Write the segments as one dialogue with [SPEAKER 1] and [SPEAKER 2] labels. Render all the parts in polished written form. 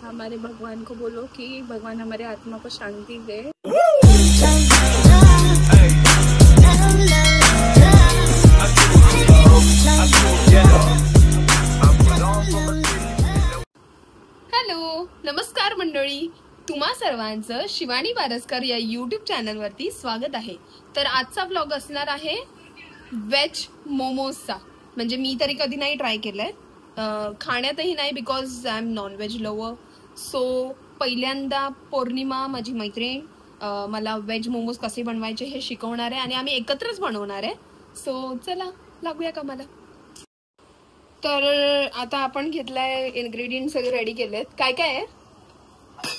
[SPEAKER 1] हमारे भगवान को बोलो कि भगवान हमारे आत्मा को शांति दे। हॅलो, नमस्कार मंडळी, तुम्हा सर्वांचं शिवानी बारसकर या यूट्यूब चॅनलवरती स्वागत आहे। तर आजचा व्लॉग असणार आहे वेज मोमोजचा। म्हणजे मी तरी कधी नाही ट्राय केलंय, खाण्यातही नाही, because I am non veg lover. So पहिल्यांदा पौर्णिमा माझी मैत्रीण मला वेज मोमोज कसे बनवायचे हे शिकवणार आहे आणि आम्ही एकत्रच बनवणार आहे। सो चला लागूया कामाला। तर आता आपण घेतलाय इन्ग्रेडियंट सगळे रेडी केलेत। काय काय आहे?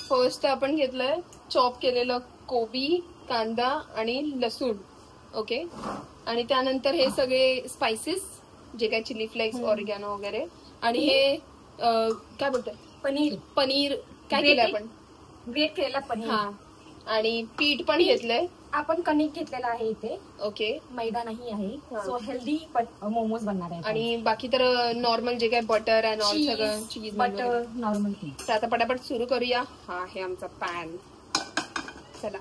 [SPEAKER 1] फर्स्ट आपण घेतलंय चॉप केलेलं कोबी, कांदा आणि लसूण, ओके। आणि त्यानंतर हे सगळे स्पाइसेस, जे काय चिली फ्लेक्स, ऑरिगॅनो वगैरे। आणि हे काय बोलतोय, पनीर काय केलं आपण?
[SPEAKER 2] ग्रेट केलेला पनीर।
[SPEAKER 1] हा, आणि पीठ पण घेतलंय
[SPEAKER 2] आपण, कणिक घेतलेला आहे इथे,
[SPEAKER 1] ओके।
[SPEAKER 2] मैदा नाही आहे, सो हेल्दी मोमोज बनणार आहे।
[SPEAKER 1] आणि बाकी तर नॉर्मल जे काय बटर अँड ऑल सगळं, चीज
[SPEAKER 2] बटर नॉर्मल।
[SPEAKER 1] तर आता पटापट सुरू करूया। हा आहे आमचा पॅन। चला,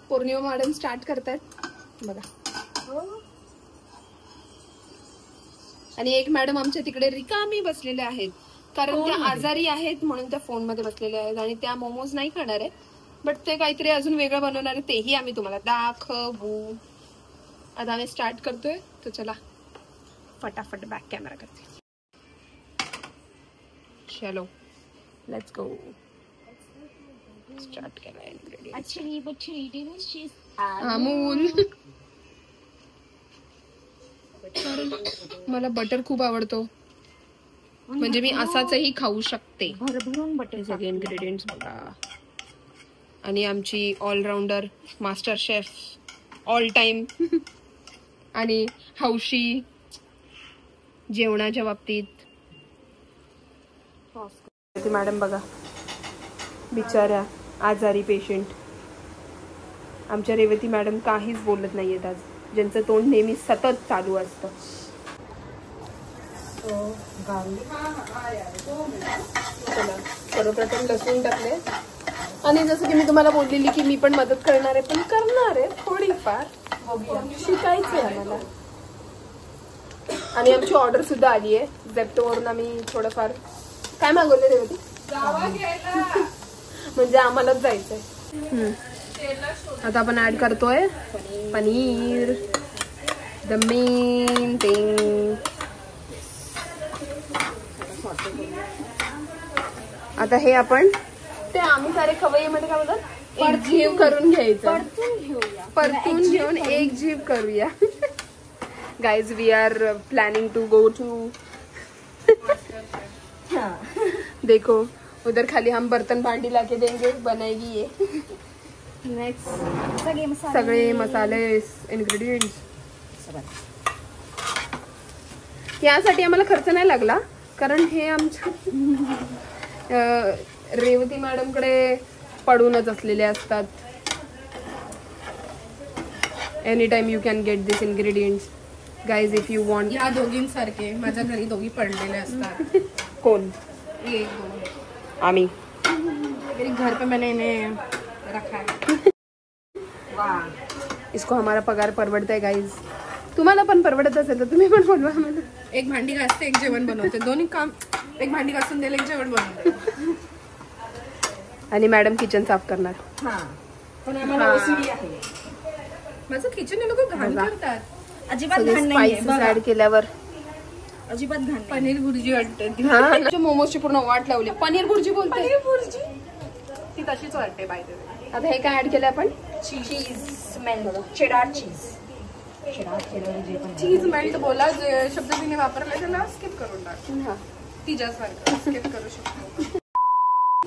[SPEAKER 1] पौर्णिमा मॅडम स्टार्ट करतायत बघा। आणि एक मॅडम आमच्या तिकडे रिकामी बसलेले आहेत, कारण त्या आजारी आहेत म्हणून त्या फोन मध्ये बसलेल्या आहेत आणि त्या मोमोज नाही खाणार आहेत, बट ते काहीतरी अजून वेगळं बनवणार आहे, तेही आम्ही तुम्हाला दाखवू। आता आम्ही स्टार्ट करतोय, तर चला फटाफट बॅक कॅमेरा करते। चलो लेट्स गो। स्टार्ट केलाय अमूल। मला बटर खूप आवडतो, म्हणजे मी असाचही खाऊ शकते।
[SPEAKER 2] भरभरून बटर।
[SPEAKER 1] सगळे इन्ग्रेडियंट्स बघा। आणि आमची all rounder master chef all time आणि हौशी जेवणाच्या बाबतीत मॅडम बघा, बिचाऱ्या आजारी पेशंट। आमच्या रेवती मॅडम काहीच बोलत नाहीयेत आज, ज्यांचं तोंड नेहमी सतत चालू असतं। सर्वप्रथम लसूण टाकले, आणि जसं की मी तुम्हाला बोललेली की मी पण मदत करणार आहे, पण करणार आहे थोडीफार, शिकायचं आहे आम्हाला। आणि आमची ऑर्डर सुद्धा आली आहे झेप्टोवरून। आम्ही थोडंफार काय मागवले रेवती? म्हणजे आम्हालाच जायचंय। आता आपण ऍड करतोय पनीर, द मेन थिंग। आता हे आपण ते आम्ही सारे खवय्यामध्ये काय बोलतात, एक जीव करून घ्यायचं, परतून घेऊन एक जीव करूया। Guys, we are planning to go to, देखो उधर खाली हम बर्तन भांडी लाके देंगे, बनाएगी ये। नेक्स्ट सगळे मसाले, इन्ग्रेडियंट्स। यासाठी आम्हाला खर्च नाही लागला, कारण हे आमच्या रेवती मॅडम कडे पडूनच असलेले असतात। Any time you can get this ingredients guys if you want.
[SPEAKER 2] या दोघींसारखे माझ्या घरी दोघी पडलेले असतात।
[SPEAKER 1] कौन? आम्ही।
[SPEAKER 2] मेरे घर पे मैंने इन्हें रखा है। वाह,
[SPEAKER 1] इसको हमारा पगार परवडता है गाइज। तुम्हाला पण परवडत असेल तर तुम्ही पण बोलवा मला।
[SPEAKER 2] एक भांडी घासते, एक जेवण बनवते, दोन्ही काम। एक भांडी घासून दिले, एक जेवण बनवते,
[SPEAKER 1] आणि मॅडम किचन साफ करणार।
[SPEAKER 2] पण आम्हाला ओसीडी आहे। माझं किचन हे लोक घाण करतात, अजिबात घाण नाहीये।
[SPEAKER 1] ऍड केल्यावर
[SPEAKER 2] अजिबात घाण। पनीर भुर्जी वाटते,
[SPEAKER 1] मोमोजची पूर्ण वाट लावली। पनीर भुर्जी बोलते,
[SPEAKER 2] पनीर भुर्जी ती तशीच वाटते बाय द वे।
[SPEAKER 1] आता हे काय ऍड केलं आपण?
[SPEAKER 2] चीज मेल्ट, चेडार चीज।
[SPEAKER 1] चीज मेल्ट बोला, जे शब्द तिने वापरले त्याला स्किप करून टाक। तिच्यासारखं स्किप करू शकतो।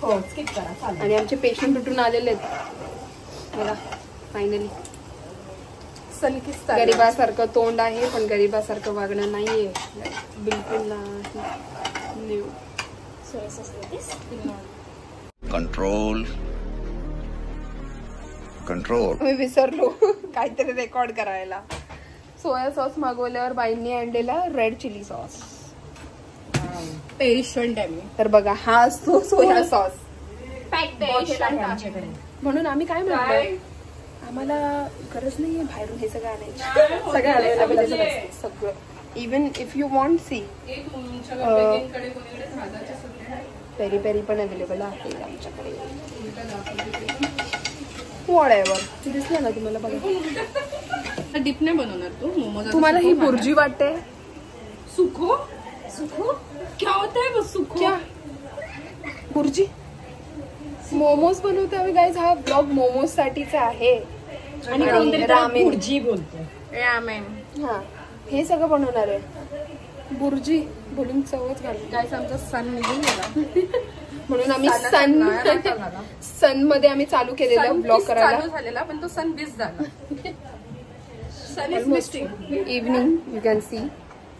[SPEAKER 2] हो, स्किप करा चालेल।
[SPEAKER 1] आणि आमचे पेशंट उठून आलेले आहेत बघा, फायनली। गरीबासारखं तोंड आहे, पण गरीबासारखं वागणं नाहीये, बिलकुल नाही।
[SPEAKER 3] Control control.
[SPEAKER 1] मी विसरलो काहीतरी रेकॉर्ड करायला। सोया सॉस मागवल्यावर बाईंनी आणलेला रेड चिली सॉस।
[SPEAKER 2] पेशंट आहे मी.
[SPEAKER 1] तर बघा हा असतो सोया सॉस.
[SPEAKER 2] पेशंट आमच्याकडे.
[SPEAKER 1] म्हणून आम्ही काय म्हणतोय, आम्हाला गरज नाहीये बाहेरून हे सगळं आणायची. सगळं अवेलेबल सगळं. Even if you want see peri peri पण अवेलेबल आहे आमच्याकडे. वॉटएव्हर. दिसलं ना तुम्हाला बघा.
[SPEAKER 2] डिप नाही बनवणार तू मोमोज.
[SPEAKER 1] तुम्हाला ही बुर्जी वाटते?
[SPEAKER 2] सुखो सुखो क्या होता है वो सुखो?
[SPEAKER 1] क्या बुर्जी? मोमोज बनवते आम्ही गाईज. हा ब्लॉग मोमोज साठीचा आहे.
[SPEAKER 2] आणि
[SPEAKER 1] रामेन.
[SPEAKER 2] बुर्जी बोलतो. रामेन.
[SPEAKER 1] हा हे सगळं बनवणार आहे. बुर्जी बोलून चवच घालून.
[SPEAKER 2] गाईस आमचा सन निघून गेला.
[SPEAKER 1] म्हणून आम्ही सन मध्ये आम्ही चालू केलेलं ब्लॉग करायला.
[SPEAKER 2] झालेला पण तो सन बिस झाला. Sun is misting.
[SPEAKER 1] Evening you can see.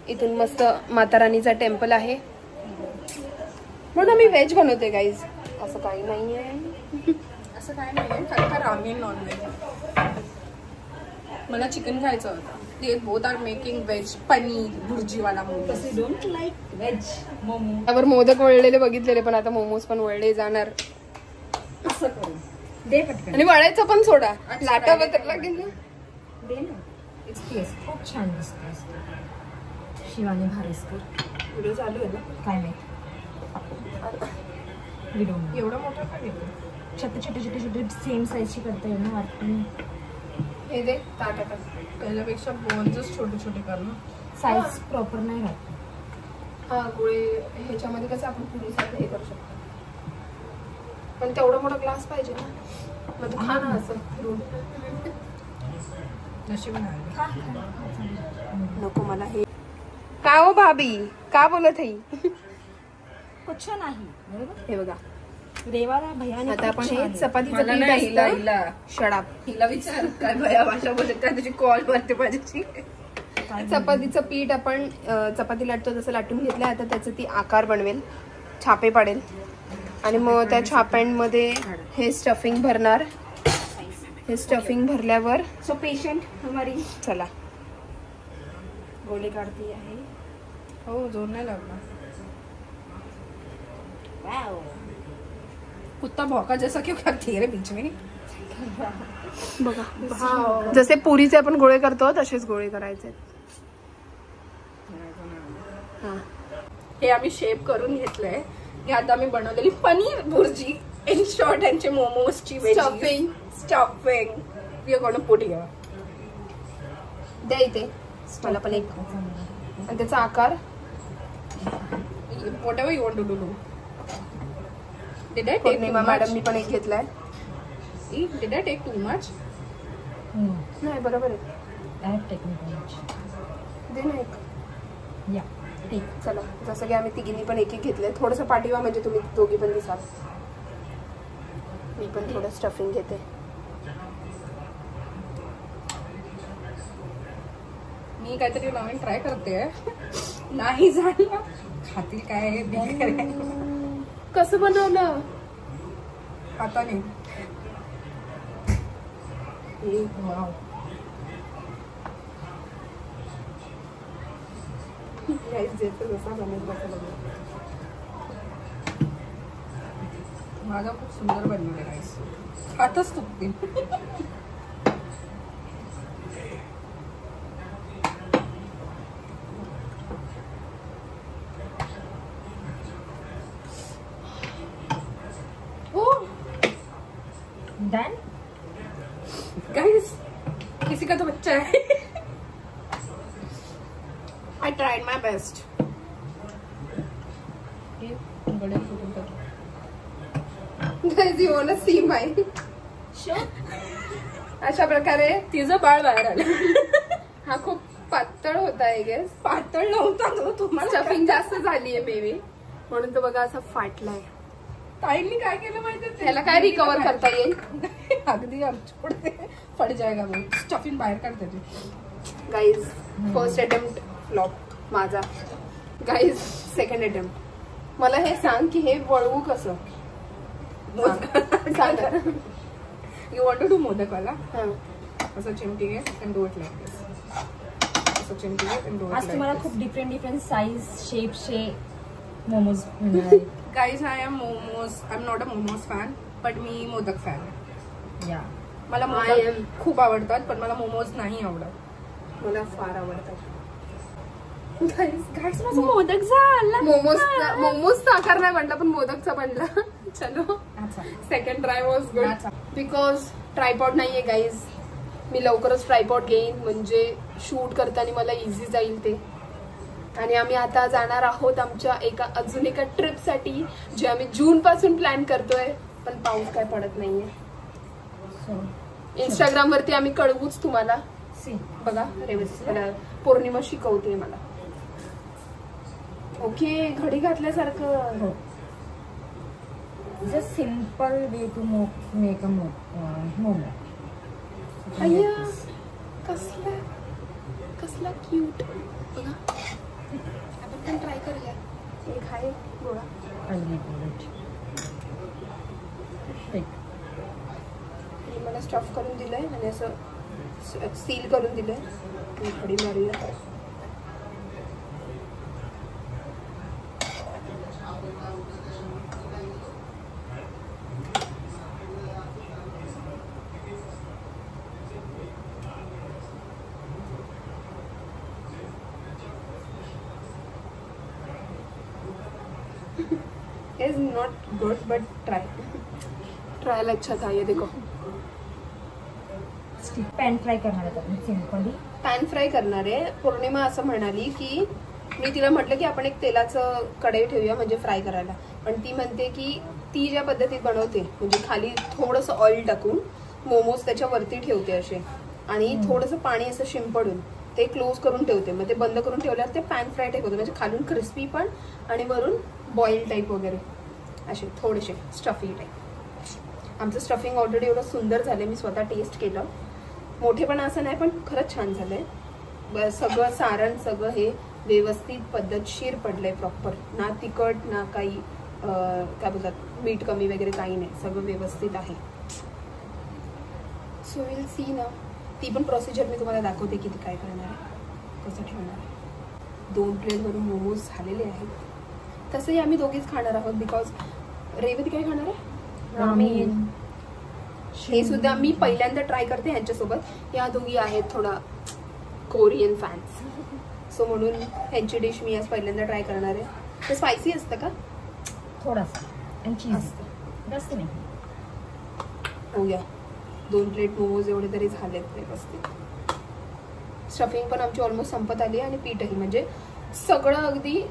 [SPEAKER 1] इथून मस्त माता राणीचा टेम्पल आहे. म्हणून आम्ही व्हेज बनवते गाईज. असं काही नाहीये.
[SPEAKER 2] असं काय नाहीये. फक्त रामेन नॉनव्हेज. मला चिकन खायचं होतं. ते both are making veg paneer बुर्जीवाला momos. Don't like veg momo.
[SPEAKER 1] त्यावर मोदक वळलेले बघितलेले पण आता मोमोज पण वळले जाणार.
[SPEAKER 2] असं करू दे पटकन.
[SPEAKER 1] आणि वळायचं पण सोडा. लाटा तर लागेल ना.
[SPEAKER 2] दे ना. एक्सपीरियन्स खूप छान दिसते. शिवानी भारेसकर व्हिडिओ चालू आहे ना. काय नाही व्हिडिओ एवढा मोठा काय येतो. छोटे छोटे छोटे छोटे सेम साईजची करता येईल ना वाटतं.
[SPEAKER 1] हे दे ताटात.
[SPEAKER 2] त्याच्यापेक्षा बोन्सच छोटे छोटे कर ना. साईज प्रॉपर नाही राहत.
[SPEAKER 1] हा गोळे ह्याच्यामध्ये कसं आपण पुरी हे करू शकतो. पण तेवढा मोठा ग्लास पाहिजे ना. मग तू खा ना असं.
[SPEAKER 2] नशीब
[SPEAKER 1] नको मला हे. का हो भाभी का बोलत आहे?
[SPEAKER 2] कुछ नाही.
[SPEAKER 1] हे बघा
[SPEAKER 2] देवाला भयाने.
[SPEAKER 1] आता आपण हे चपातीचं पीठ आहे. शडाप.
[SPEAKER 2] हिला विचार काय भया भाषा बोलत त्या तुझी कॉल वरती पाहिजे.
[SPEAKER 1] चपातीचं पीठ आपण चपाती लाटतो तसं लाटून घेतलं. आता त्याचं ती आकार बनवेल. छापे पाडेल आणि मग त्या छाप्यांमध्ये हे स्टफिंग भरणार. हे स्टफिंग भरल्यावर
[SPEAKER 2] सो पेशंट हमारी.
[SPEAKER 1] चला
[SPEAKER 2] गोले काढती आहे. हो जोर नाही लागला. वाव कुत्ता भौंका जैसा क्यों करती है रे बीच में.
[SPEAKER 1] बघा जसे पुरीचे आपण गोळे करतो तसेच गोळे करायचे.
[SPEAKER 2] हे आम्ही शेप करून घेतलंय. हे आता आम्ही बनवलेली पनीर बुर्जी. इन शॉर्ट यांचे मोमोजची stuffing we are gonna put here.
[SPEAKER 1] द्या इथे मला पण एक. आणि त्याचा आकार
[SPEAKER 2] whatever you want to do. Did I take too much?
[SPEAKER 1] मॅडमनी पण एक घेतलाय.
[SPEAKER 2] Did I take too much?
[SPEAKER 1] नाही बरोबर आहे.
[SPEAKER 2] I have taken too much.
[SPEAKER 1] दे ना एक.
[SPEAKER 2] या ठीक.
[SPEAKER 1] चला जसं की आम्ही तिघींनी पण एक एक घेतलंय. थोडंसं पाठीवा म्हणजे तुम्ही दोघी पण दिसाल. मी पण थोडं स्टफिंग घेते.
[SPEAKER 2] मी काहीतरी नवीन ट्राय करते. नाही जाणलं खातील काय.
[SPEAKER 1] कसं बनवलं
[SPEAKER 2] आता नाही. वाव माझा खूप सुंदर बनवले राईस. हातच तुटतील. डन गाइस किसी का तो बच्चा है. I tried my best.
[SPEAKER 1] Guys, you wanna see mine?
[SPEAKER 2] Sure.
[SPEAKER 1] अशा प्रकारे
[SPEAKER 2] तिचं बाळ बाहेर आलं.
[SPEAKER 1] हा खूप पातळ होता आय गेस.
[SPEAKER 2] पातळ नव्हता तो. तुम्हाला
[SPEAKER 1] स्टफिंग जास्त झालीये बेबी म्हणून तो बघा असा फाटलाय.
[SPEAKER 2] ताईंनी काय केलं माहितीये.
[SPEAKER 1] त्याला काय रिकवर करता येईल.
[SPEAKER 2] अगदी आमच्याकडे फट जायगा वो स्टफिंग बाहेर काढते ती.
[SPEAKER 1] गाईज फर्स्ट अटेम्प्ट फ्लॉप माझा. Guys second attempt. मला हे सांग की हे वळवू कसं.
[SPEAKER 2] यू वॉन्ट टू डू मोदकवाला. असं चिमटी घे and do it like this. असं चिमटी घे अँड डू इट लाईक. आज तुम्हाला खूप डिफरंट साईज शेपचे
[SPEAKER 4] momos
[SPEAKER 2] guys I am not a momos fan, but मी मोदक फॅन.
[SPEAKER 4] या
[SPEAKER 2] मला मोदक खूप आवडतात, पण मला मोमोज नाही आवडत. मला फार आवडतात. गाईज माझा मोदक झाला. मोमोजचा आकार नाही बनला, पण मोदकचा बनला. चलो second try was good because tripod नाहीये गाईज. मी लवकरच ट्रायपॉड घेईन, म्हणजे शूट करताना मला इझी जाईल ते. आणि आम्ही आता जाणार आहोत आमच्या अजून एका ट्रिपसाठी, जे आम्ही जून पासून प्लॅन करतोय, पण पाऊस काय पडत नाहीये. इंस्टाग्राम वरती आम्ही कळवूच तुम्हाला. बघा पौर्णिमा शिकवते मला. ओके, घडी घातल्यासारखं.
[SPEAKER 4] Just simple way to make a momo.
[SPEAKER 2] अय्या कसला क्यूट. बघा आपण पण ट्राय करूया. एक आहे गोळा. मला स्टफ करून दिलंय आणि असं सील करून दिलंय. घडी मारूया. is not good but trial अच्छा था. ये देखो
[SPEAKER 4] पॅन फ्राय करणार आहे आपण सिंपली.
[SPEAKER 2] पॅन फ्राय करणार आहे. पौर्णिमा असं म्हणाली की मी तिला म्हटलं की आपण एक तेलाचं कढई ठेवूया म्हणजे फ्राय करायला, पण ती म्हणते की ती ज्या पद्धतीत बनवते म्हणजे खाली थोडंसं ऑइल टाकून मोमोज त्याच्यावरती ठेवते असे, आणि थोडंसं पाणी असं शिंपडून ते क्लोज करून ठेवते. मग ते बंद करून ठेवल्यावर ते पॅन फ्राय टाईप होते, म्हणजे खालून क्रिस्पी पण आणि वरून बॉईल टाईप वगैरे असे थोडेसे स्टफी टाईप. आमचं स्टफिंग ऑलरेडी एवढं सुंदर झालं, मी स्वतः टेस्ट केलं. मोठेपणा असं नाही, पण खरंच छान झालंय. सगळं सारण सगळं हे व्यवस्थित पद्धतशीर पडलंय प्रॉपर. ना तिखट ना काही काय बोलतात मीठ कमी वगैरे काही नाही, सगळं व्यवस्थित आहे. सो विल सी ना. ती पण प्रोसिजर मी तुम्हाला दाखवते किती काय करणार आहे, कसं ठेवणार आहे. 2 प्लेटवरून मोमोज झालेले आहेत. तसंही आम्ही दोघीच खाणार आहोत बिकॉज रेवती काय खाणार आहे? रामेन. हे सुद्धा मी पहिल्यांदा ट्राय करते ह्यांच्यासोबत. या दोघी आहेत थोडा कोरियन फॅन्स, सो म्हणून ह्यांची डिश मी आज पहिल्यांदा ट्राय करणार आहे. ते स्पायसी असतं का?
[SPEAKER 4] थोडासा आणि चीज जास्त नाही.
[SPEAKER 2] होऊया. 2 प्लेट मोमोज एवढे तरी झालेत व्यवस्थित. स्टफिंग पण आमची ऑलमोस्ट संपत आली आणि पीठही म्हणजे सगळं अगदी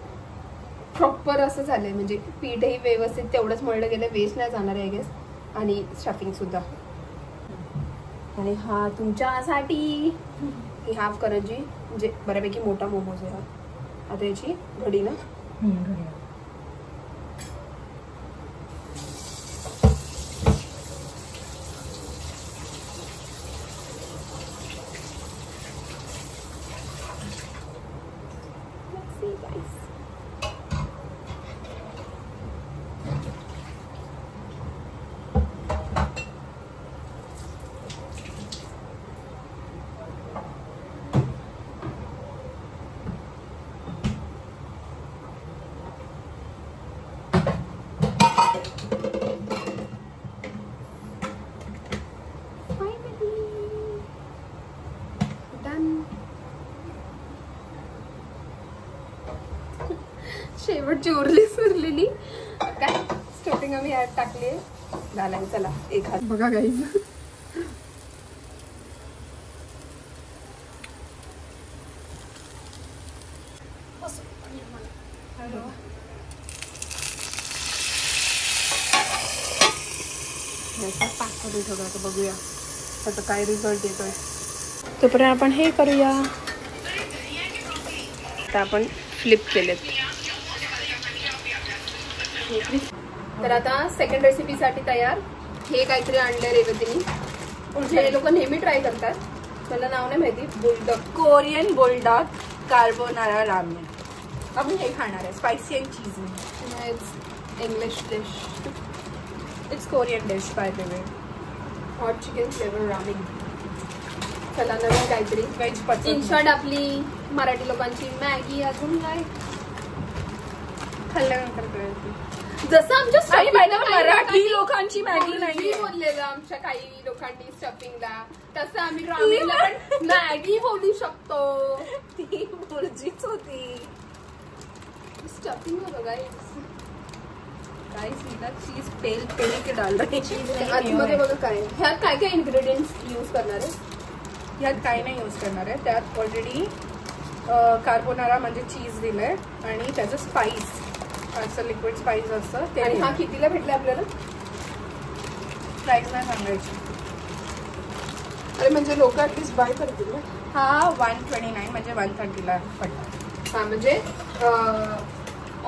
[SPEAKER 2] प्रॉपर असं झालंय. म्हणजे पीठही व्यवस्थित तेवढंच मळलं गेलं, वेस्ट नाही जाणार आहे आय गेस. आणि स्टफिंग सुद्धा. आणि हा तुमच्यासाठी ही हाफ करंजी, म्हणजे बऱ्यापैकी मोठा मोमोज आहे हा. आता याची घडी ना. शेवटची उरलेली काय स्टफिंग आम्ही ऍड टाकली झालं. चला एक हात बघा गाईज. बघूया आता काय रिझल्ट येतोय. तोपर्यंत आपण हे करूया. आता आपण फ्लिप केलेत. तर आता सेकंड रेसिपीसाठी तयार. हे काहीतरी आणलंय रेवतीने, जे लोक नेहमी ट्राय करतात. मला नाव नाही माहिती. Bulldog, Korean bulldog carbonara ramen. आपण हे खाणार आहे spicy and cheesy. It's English dish. It's Korean dish by the way. Hot chicken flavour ramen. चला नवीन काहीतरी व्हेज पट. इन शॉर्ट आपली मराठी लोकांची मॅगी. अजून काय खाल्ल्यानंतर कळेल. जसं आमच्या
[SPEAKER 1] आणि मॅडम
[SPEAKER 2] stuffing ला
[SPEAKER 1] मराठी लोकांची मॅगी नाही
[SPEAKER 2] बोललेलं आमच्या काही लोकांनी स्टफिंगला, तसं आम्ही रामेनला पण मॅगी बोलू शकतो.
[SPEAKER 1] ती बुर्जीच होती.
[SPEAKER 2] स्टफिंग बघा
[SPEAKER 1] काय सीधा चीज पेल पेल के डाल रहे.
[SPEAKER 2] आतमध्ये बघा काय ह्यात काय काय इन्ग्रेडियंट्स यूज करणार आहे.
[SPEAKER 1] ह्यात काय नाही यूज करणार आहे. त्यात ऑलरेडी कार्बोनारा म्हणजे चीज दिलंय आणि त्याचं स्पाइस असं लिक्विड स्पाइस असतं ते.
[SPEAKER 2] आणि हा कितीला भेटला आपल्याला.
[SPEAKER 1] प्राइस नाही सांगायची.
[SPEAKER 2] अरे म्हणजे लोक ऍटलीस्ट बाय करतील ना.
[SPEAKER 1] हा 129 म्हणजे 130ला पडला.
[SPEAKER 2] हा म्हणजे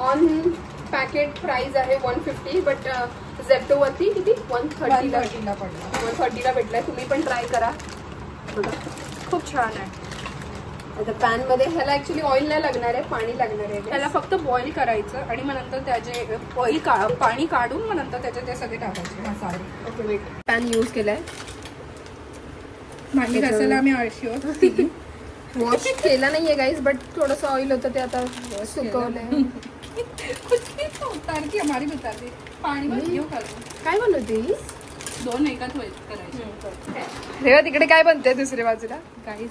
[SPEAKER 2] ऑन पॅकेट प्राइस आहे 150 बट झेप्टो वरती किती 130ला
[SPEAKER 1] पडला.
[SPEAKER 2] 130ला भेटलाय. तुम्ही पण ट्राय करा बघा.
[SPEAKER 1] खूप छान आहे.
[SPEAKER 2] आता पॅन मध्ये ह्याला ऍक्च्युली ऑइल नाही लागणार आहे, पाणी लागणार आहे.
[SPEAKER 1] त्याला फक्त बॉईल करायचं आणि मग नंतर त्याचे पाणी काढून मग नंतर त्याचे ते सगळे टाकायचे मसाले.
[SPEAKER 2] Okay weight. पॅन यूज केलाय.
[SPEAKER 1] भांडी घासायला आम्ही आळशी होतो.
[SPEAKER 2] वॉश केला नाहीये गाईज बट थोडंसं ऑइल होतं ते आता सुकवलंय.
[SPEAKER 1] उतार की हमारी भी उतार दी. पाणी घेऊ
[SPEAKER 2] काय बनवते.
[SPEAKER 1] दोन एकाच वेळेस करायचे.
[SPEAKER 2] रेवा तिकडे काय बनतंय दुसऱ्या बाजूला.
[SPEAKER 1] काहीच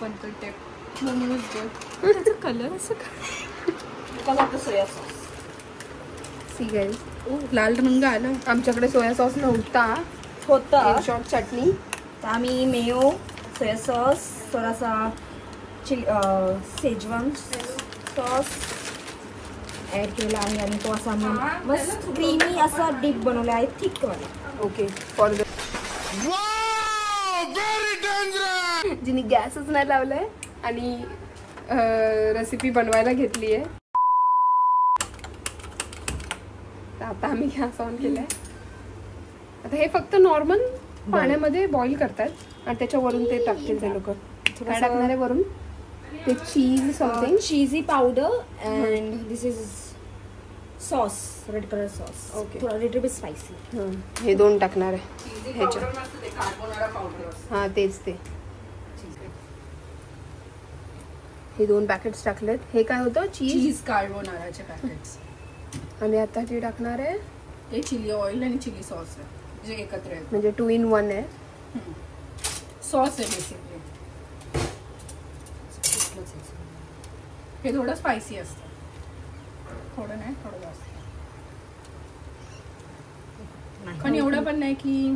[SPEAKER 1] बनतो ते मोमोज बघ. त्याचा कलर असं काय सोया सॉस.
[SPEAKER 2] सी गाईज
[SPEAKER 1] लाल रंग आला.
[SPEAKER 2] आमच्याकडे सोया सॉस नव्हता.
[SPEAKER 4] होता
[SPEAKER 2] शॉर्ट चटणी.
[SPEAKER 4] तर आम्ही मेयो सोया सॉस थोडासा शेजवान सॉस ॲड केला आहे आणि तो असा मस्त क्रीमी असा डिप बनवला आहे थिक वाला.
[SPEAKER 2] ओके फॉर द जिने गॅसच नाही लावलाय आणि रेसिपी बनवायला घेतली आहे. आता आम्ही गॅस ऑन केलाय. आता हे फक्त नॉर्मल पाण्यामध्ये बॉईल करतात आणि त्याच्यावरून ते टाकतील ते लोक. काय टाकणार आहे वरून ते cheese something
[SPEAKER 4] cheesy powder and this is sauce red colour sauce.
[SPEAKER 2] Okay.
[SPEAKER 4] थोडा लिटल बिट स्पायसी.
[SPEAKER 2] हे दोन टाकणार आहे ह्याच्यात. हा तेच ते. हे दोन पॅकेट्स टाकलेत. हे काय होतं
[SPEAKER 1] चीज कार्बोनाराचे पॅकेट्स.
[SPEAKER 2] आणि आता ते टाकणार आहे
[SPEAKER 1] ते चिली ऑइल आणि चिली सॉस आहे जे एकत्र आहे.
[SPEAKER 2] म्हणजे 2 in 1 आहे.
[SPEAKER 1] सॉस आहे बेसिकली. हे थोडं स्पायसी असतं. थोडं नाही थोडं जास्त. पण एवढं पण नाही की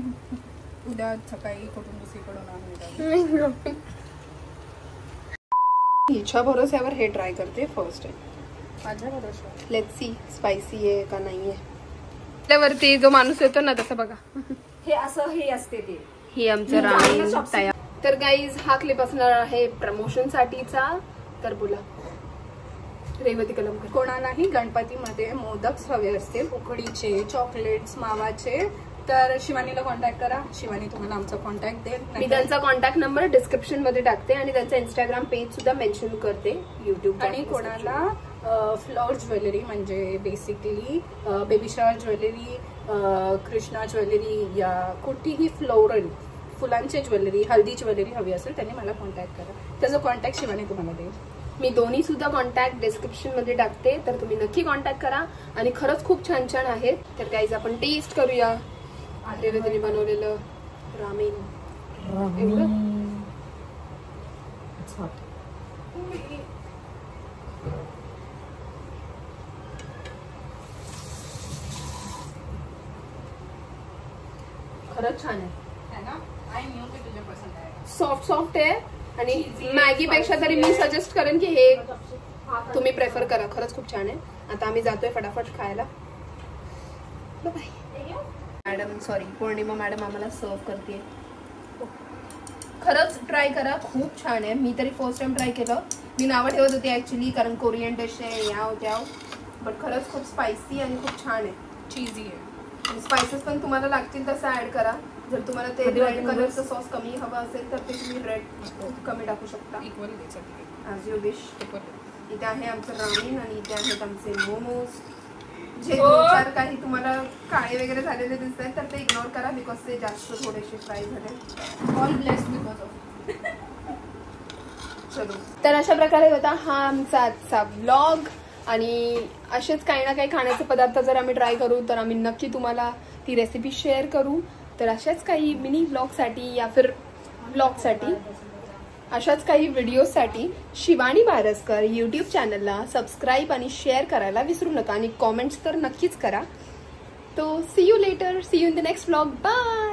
[SPEAKER 1] उद्या सकाळी कुठून दुसरीकडून आणून.
[SPEAKER 2] हिच्या भरोश्यावर हे ट्राय करते फर्स्ट टाइम.
[SPEAKER 1] माझ्या भरोसा.
[SPEAKER 2] लेट्स सी स्पायसी आहे का नाहीये. त्यावरती जो माणूस येतो ना तसं बघा.
[SPEAKER 4] हे असं हे असते ते.
[SPEAKER 2] ही आमचं रामेन तयार. तर गाईज हा क्लिप असणार आहे प्रमोशन साठीचा. तर बोला रेवती कलमकर.
[SPEAKER 1] कोणालाही गणपतीमध्ये मोदक हवे असतील उकडीचे चॉकलेट्स मावाचे तर शिवानीला कॉन्टॅक्ट करा. शिवानी तुम्हाला आमचा कॉन्टॅक्ट देईल.
[SPEAKER 2] मी त्यांचा कॉन्टॅक्ट नंबर डिस्क्रिप्शन मध्ये टाकते आणि त्यांचा इंस्टाग्राम पेज सुद्धा मेन्शन करते युट्यूब.
[SPEAKER 1] आणि कोणाला फ्लॉवर ज्वेलरी म्हणजे basically baby shower jewellery Krishna jewellery या कुठलीही फ्लोरल फुलांची ज्वेलरी हल्दी ज्वेलरी हवी असेल त्यांनी मला कॉन्टॅक्ट करा. त्याचा कॉन्टॅक्ट शिवानी तुम्हाला देईल.
[SPEAKER 2] मी दोन्ही सुद्धा कॉन्टॅक्ट डिस्क्रिप्शन मध्ये टाकते तर तुम्ही नक्की कॉन्टॅक्ट करा. आणि खरंच खूप छान छान आहेत. तर गाईज आपण टेस्ट करूया रेवतीने बनवलेलं रामेन. खरंच छान आहे. सॉफ्ट सॉफ्ट आहे आणि मॅगी पेक्षा तरी मी सजेस्ट करेन की हे तुम्ही प्रेफर करा. खरंच खूप छान आहे. आता आम्ही जातोय फटाफट खायला. बाय. मॅडम सॉरी पौर्णिमा मॅडम आम्हाला सर्व करते. खरंच ट्राय करा. खूप छान आहे. मी तरी फर्स्ट टाइम ट्राय केलं. मी नावं ठेवत होते ऍक्च्युली कारण कोरियन डिश आहे याव त्याव बट खरंच खूप स्पायसी आणि खूप छान आहे.
[SPEAKER 1] चीजी आहे.
[SPEAKER 2] स्पायसेस पण तुम्हाला लागतील तसं ऍड करा. जर तुम्हाला ते रेड कलरचं सॉस कमी हवं असेल तर ते तुम्ही रेड कमी टाकू शकता.
[SPEAKER 1] इक्वल द्यायचं
[SPEAKER 2] ॲज यू विश. इथे आहे आमचं रामेन आणि इथे आहेत आमचे मोमोज. जे
[SPEAKER 1] हो.
[SPEAKER 2] 2-4 काही तुम्हाला काळे वगैरे झालेले दिसत आहेत तर ते इग्नोर करा बिकॉज ते जास्त थोडेसे फ्राय झाले.
[SPEAKER 1] All blessed because of.
[SPEAKER 2] चलो तर अशा प्रकारे होता हा आमचा आजचा ब्लॉग. आणि असेच काही ना काही खाण्याचे पदार्थ जर आम्ही ट्राय करू तर आम्ही नक्की तुम्हाला ती रेसिपी शेअर करू. तर अशाच काही मिनी ब्लॉगसाठी या फिर ब्लॉगसाठी अशाच काही व्हिडिओसाठी शिवानी बारसकर यूट्यूब चॅनलला सबस्क्राईब आणि शेअर करायला विसरू नका आणि कॉमेंट्स तर नक्कीच करा. तो see you later, see you in the next vlog. Bye.